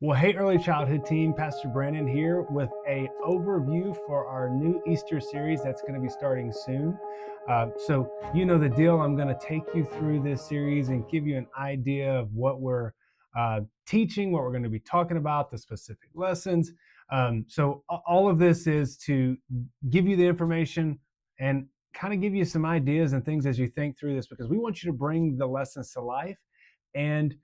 Well, hey, early childhood team, Pastor Brandon here with a overview for our new Easter series that's going to be starting soon. So you know the deal. I'm going to take you through this series and give you an idea of what we're teaching, what we're going to be talking about, the specific lessons. So all of this is to give you the information and kind of give you some ideas and things as you think through this, because we want you to bring the lessons to life. And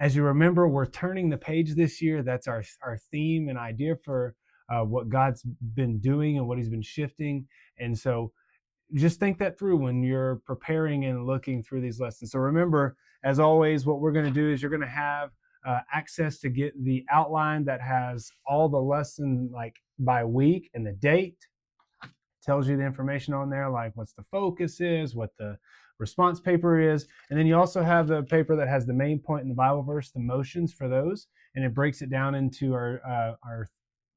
as you remember, we're turning the page this year. That's our theme and idea for what God's been doing and what He's been shifting. And so just think that through when you're preparing and looking through these lessons. So remember, as always, what we're going to do is you're going to have access to get the outline that has all the lesson, like by week and the date. Tells you the information on there, like what the focus is, what the response paper is. And then you also have the paper that has the main point in the Bible verse, the motions for those, and it breaks it down into our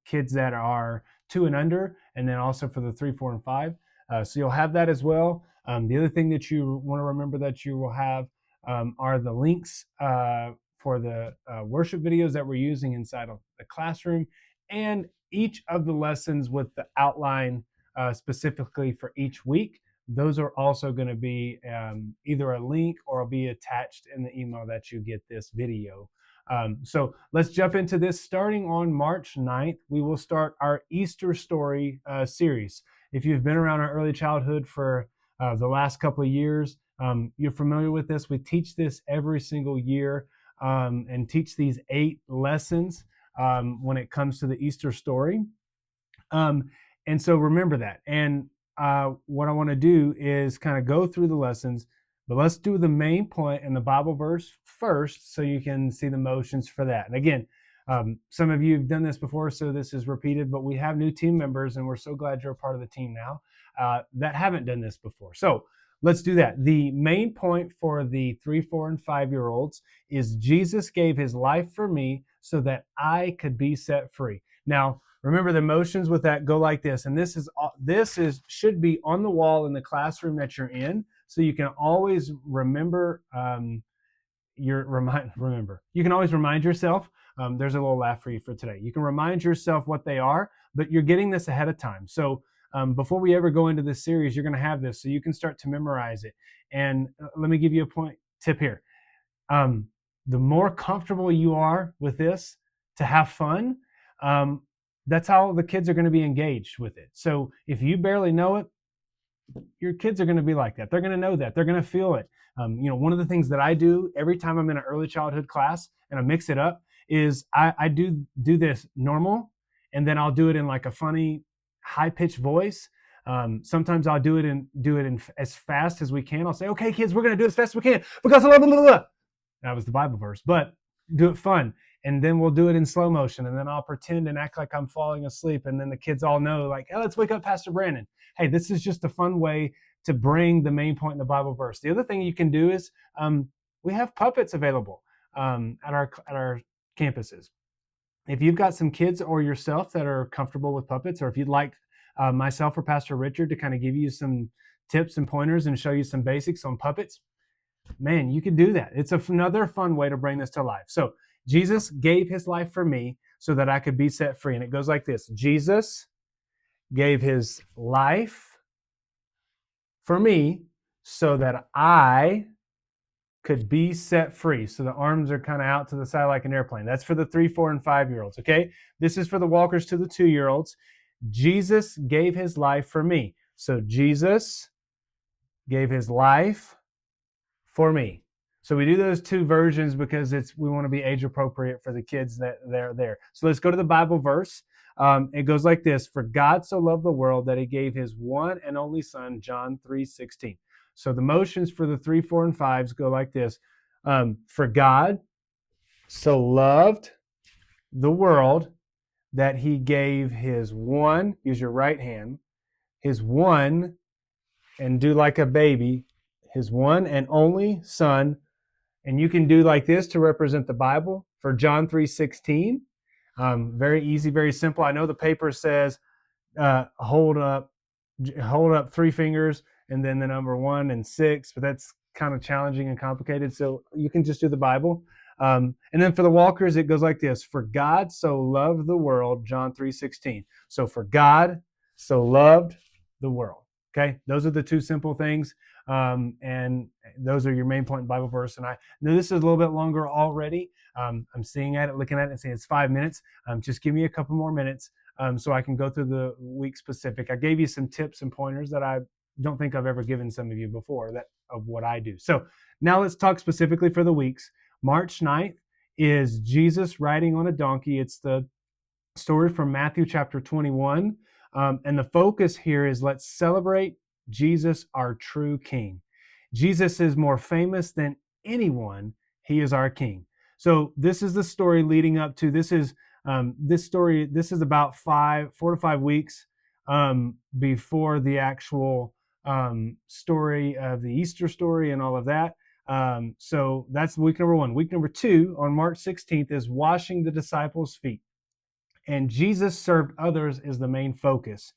kids that are 2 and under, and then also for the 3, 4, and 5. So you'll have that as well. The other thing that you want to remember that you will have are the links for the worship videos that we're using inside of the classroom, and each of the lessons with the outline specifically for each week. Those are also going to be either a link or will be attached in the email that you get this video. So let's jump into this. Starting on March 9th, we will start our Easter story series. If you've been around our early childhood for the last couple of years, you're familiar with this. We teach this every single year and teach these 8 lessons when it comes to the Easter story. And so remember that. And what I want to do is kind of go through the lessons, but let's do the main point in the Bible verse first so you can see the motions for that. And again, some of you have done this before, so this is repeated, but we have new team members, and we're so glad you're a part of the team now that haven't done this before. So let's do that. The main point for the 3, 4, and 5-year-olds is Jesus gave His life for me so that I could be set free. Now, remember, the motions with that go like this, and this should be on the wall in the classroom that you're in, so you can always remember. Remember, you can always remind yourself. There's a little laugh for you for today. You can remind yourself what they are, but you're getting this ahead of time. So before we ever go into this series, you're going to have this, so you can start to memorize it. And let me give you a tip here. The more comfortable you are with this, to have fun. That's how the kids are going to be engaged with it. So if you barely know it, your kids are going to be like that. They're going to know that. They're going to feel it. One of the things that I do every time I'm in an early childhood class and I mix it up is I do this normal, and then I'll do it in like a funny high-pitched voice. Sometimes I'll do it in as fast as we can. I'll say, "Okay, kids, we're going to do it as fast as we can because blah, blah, blah, blah." That was the Bible verse, but do it fun. And then we'll do it in slow motion, and then I'll pretend and act like I'm falling asleep, and then the kids all know, like, "Hey, let's wake up Pastor Brandon." Hey, this is just a fun way to bring the main point in the Bible verse. The other thing you can do is we have puppets available at our campuses. If you've got some kids or yourself that are comfortable with puppets, or if you'd like myself or Pastor Richard to kind of give you some tips and pointers and show you some basics on puppets, man, you could do that. It's another fun way to bring this to life. So Jesus gave His life for me so that I could be set free. And it goes like this. Jesus gave His life for me so that I could be set free. So the arms are kind of out to the side like an airplane. That's for the 3, 4, and 5-year-olds, okay? This is for the walkers to the 2-year-olds. Jesus gave His life for me. So Jesus gave His life for me. So we do those 2 versions because we want to be age appropriate for the kids that they're there. So let's go to the Bible verse. It goes like this: "For God so loved the world that He gave His one and only Son," John 3:16. So the motions for the 3, 4, and 5s go like this. For God so loved the world that He gave His one, use your right hand, His one, and do like a baby, His one and only Son. And you can do like this to represent the Bible for John 3:16. Very easy, very simple. I know the paper says hold up 3 fingers and then the number 1 and 6, but that's kind of challenging and complicated. So you can just do the Bible. And then for the walkers, it goes like this: for God so loved the world, John 3:16. So for God so loved the world. Okay, those are the two simple things. And those are your main point in Bible verse. And I know this is a little bit longer already. I'm seeing at it, looking at it, and saying it's 5 minutes. Just give me a couple more minutes so I can go through the week specific. I gave you some tips and pointers that I don't think I've ever given some of you before that of what I do. So now let's talk specifically for the weeks. March 9th is Jesus riding on a donkey. It's the story from Matthew chapter 21. And the focus here is let's celebrate Jesus, our true King. Jesus is more famous than anyone. He is our King. So this is the story leading up to this story. This is about 4 to 5 weeks before the actual story of the Easter story and all of that. So that's week number 1. Week number 2 on March 16th is washing the disciples' feet. And Jesus served others is the main focus.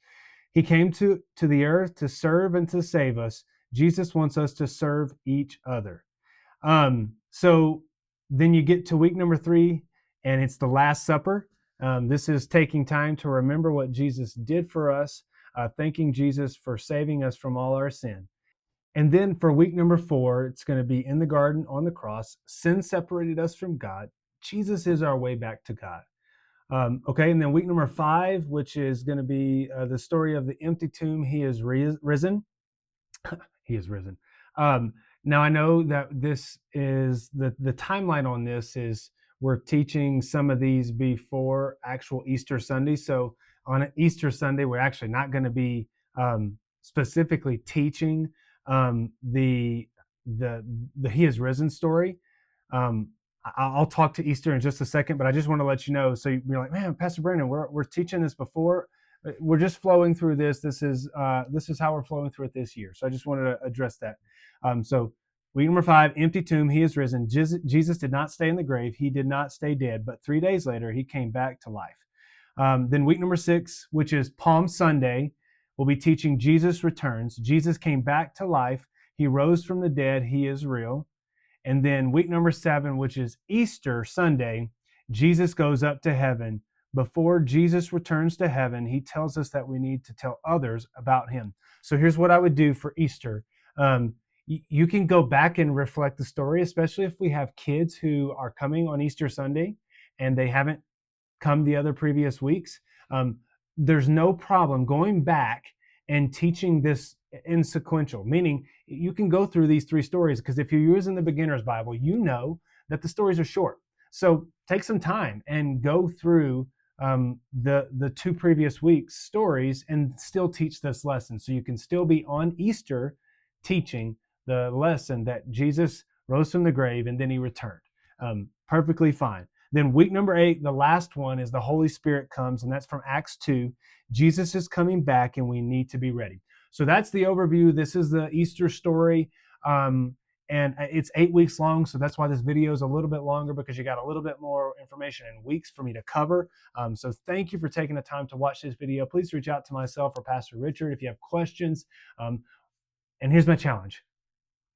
He came to the earth to serve and to save us. Jesus wants us to serve each other. So then you get to week number 3, and it's the Last Supper. This is taking time to remember what Jesus did for us, thanking Jesus for saving us from all our sin. And then for week number 4, it's going to be in the garden on the cross. Sin separated us from God. Jesus is our way back to God. Okay, and then week number 5, which is going to be the story of the empty tomb. He is risen. He is risen. Now I know that this is the timeline on this is we're teaching some of these before actual Easter Sunday. So on Easter Sunday, we're actually not going to be specifically teaching the He is risen story. I'll talk to Easter in just a second, but I just want to let you know. So you're like, man, Pastor Brandon, we're teaching this before. We're just flowing through this. This is how we're flowing through it this year. So I just wanted to address that. So week number 5, empty tomb. He is risen. Jesus did not stay in the grave. He did not stay dead. But 3 days later, he came back to life. Then week number 6, which is Palm Sunday, we'll be teaching Jesus returns. Jesus came back to life. He rose from the dead. He is real. And then week number 7, which is Easter Sunday, Jesus goes up to heaven. Before Jesus returns to heaven, he tells us that we need to tell others about him. So here's what I would do for Easter. You can go back and reflect the story, especially if we have kids who are coming on Easter Sunday and they haven't come the other previous weeks. There's no problem going back and teaching this in sequential, meaning you can go through these 3 stories, because if you're using the beginner's Bible, you know that the stories are short. So take some time and go through the 2 previous weeks' stories and still teach this lesson. So you can still be on Easter teaching the lesson that Jesus rose from the grave and then he returned. Perfectly fine. Then week number 8, the last one, is the Holy Spirit comes, and that's from Acts 2. Jesus is coming back and we need to be ready. So that's the overview. This is the Easter story. And it's 8 weeks long, so that's why this video is a little bit longer, because you got a little bit more information in weeks for me to cover. So thank you for taking the time to watch this video. Please reach out to myself or Pastor Richard if you have questions. And here's my challenge.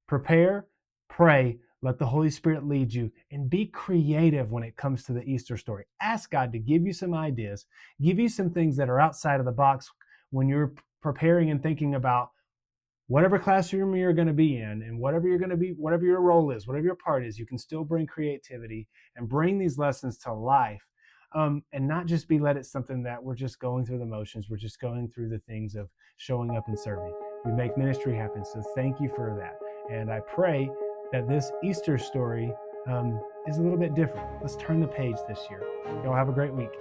Prepare, pray, let the Holy Spirit lead you, and be creative when it comes to the Easter story. Ask God to give you some ideas, give you some things that are outside of the box when you're preparing and thinking about whatever classroom you're going to be in, and whatever you're going to be, whatever your role is, whatever your part is. You can still bring creativity and bring these lessons to life, and not just be led at something that we're just going through the motions. We're just going through the things of showing up and serving. We make ministry happen. So thank you for that. And I pray that this Easter story is a little bit different. Let's turn the page this year. Y'all have a great week.